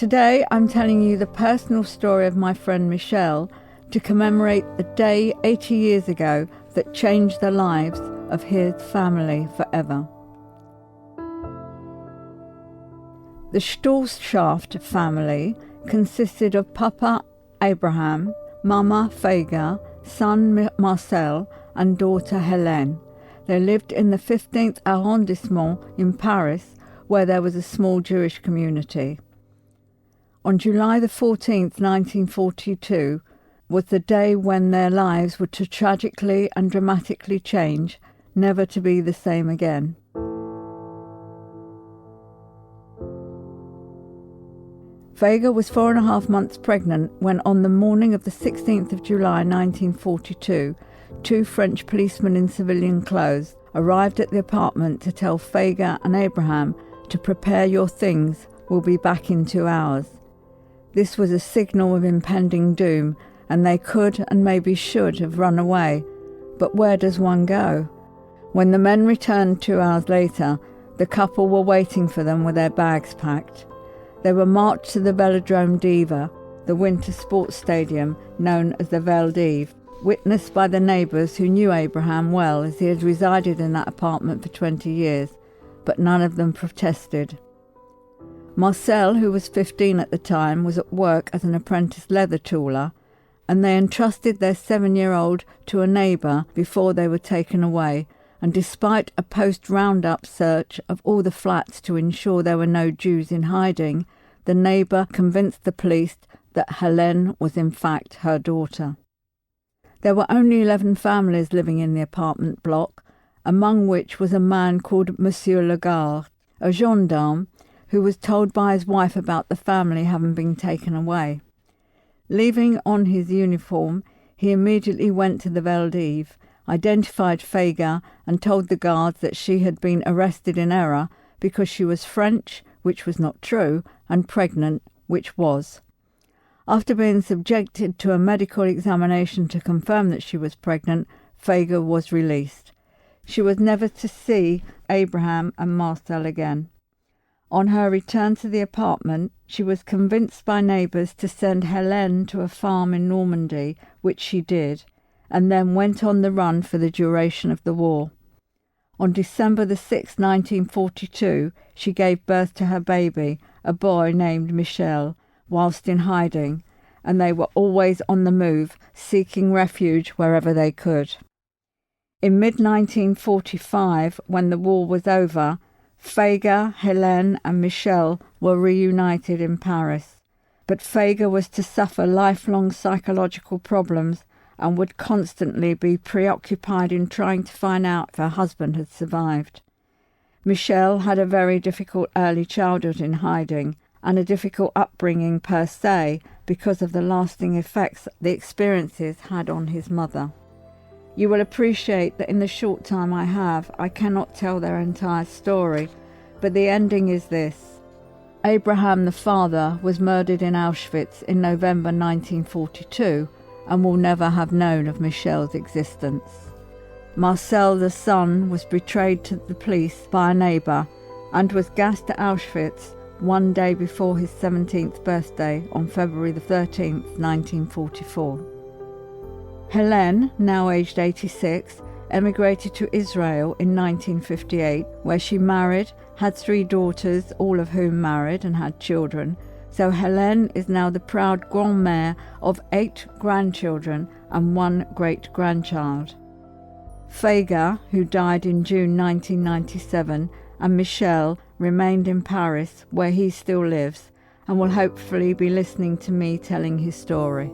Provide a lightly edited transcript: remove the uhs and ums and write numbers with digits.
Today I'm telling you the personal story of my friend Michel to commemorate the day 80 years ago that changed the lives of his family forever. The Storschaft family consisted of Papa Abraham, Mama Fega, son Marcel and daughter Hélène. They lived in the 15th arrondissement in Paris, where there was a small Jewish community. On July the 14th, 1942, was the day when their lives were to tragically and dramatically change, never to be the same again. Vega was 4.5 months pregnant when, on the morning of the 16th of July 1942, 2 French policemen in civilian clothes arrived at the apartment to tell Vega and Abraham to prepare your things, we'll be back in 2 hours. This was a signal of impending doom, and they could and maybe should have run away. But where does one go? When the men returned 2 hours later, the couple were waiting for them with their bags packed. They were marched to the Velodrome d'Hiver, the winter sports stadium known as the Vel d'Hiver, witnessed by the neighbours who knew Abraham well, as he had resided in that apartment for 20 years, but none of them protested. Marcel, who was 15 at the time, was at work as an apprentice leather tooler, and they entrusted their 7-year-old to a neighbour before they were taken away, and despite a post-roundup search of all the flats to ensure there were no Jews in hiding, the neighbour convinced the police that Hélène was in fact her daughter. There were only 11 families living in the apartment block, among which was a man called Monsieur Lagarde, a gendarme, who was told by his wife about the family having been taken away. Leaving on his uniform, he immediately went to the Vel d'Hiver, identified Vega and told the guards that she had been arrested in error because she was French, which was not true, and pregnant, which was. After being subjected to a medical examination to confirm that she was pregnant, Vega was released. She was never to see Abraham and Marcel again. On her return to the apartment, she was convinced by neighbours to send Hélène to a farm in Normandy, which she did, and then went on the run for the duration of the war. On December the 6th, 1942, she gave birth to her baby, a boy named Michel, whilst in hiding, and they were always on the move, seeking refuge wherever they could. In mid-1945, when the war was over, Vega, Hélène and Michel were reunited in Paris, but Vega was to suffer lifelong psychological problems and would constantly be preoccupied in trying to find out if her husband had survived. Michel had a very difficult early childhood in hiding, and a difficult upbringing per se because of the lasting effects the experiences had on his mother. You will appreciate that in the short time I have, I cannot tell their entire story, but the ending is this. Abraham the father was murdered in Auschwitz in November 1942, and will never have known of Michel's existence. Marcel the son was betrayed to the police by a neighbour and was gassed at Auschwitz one day before his 17th birthday on February the 13th, 1944. Hélène, now aged 86, emigrated to Israel in 1958, where she married, had 3 daughters, all of whom married and had children. So Hélène is now the proud grand-mère of 8 grandchildren and 1 great-grandchild. Vega, who died in June 1997, and Michel remained in Paris, where he still lives, and will hopefully be listening to me telling his story.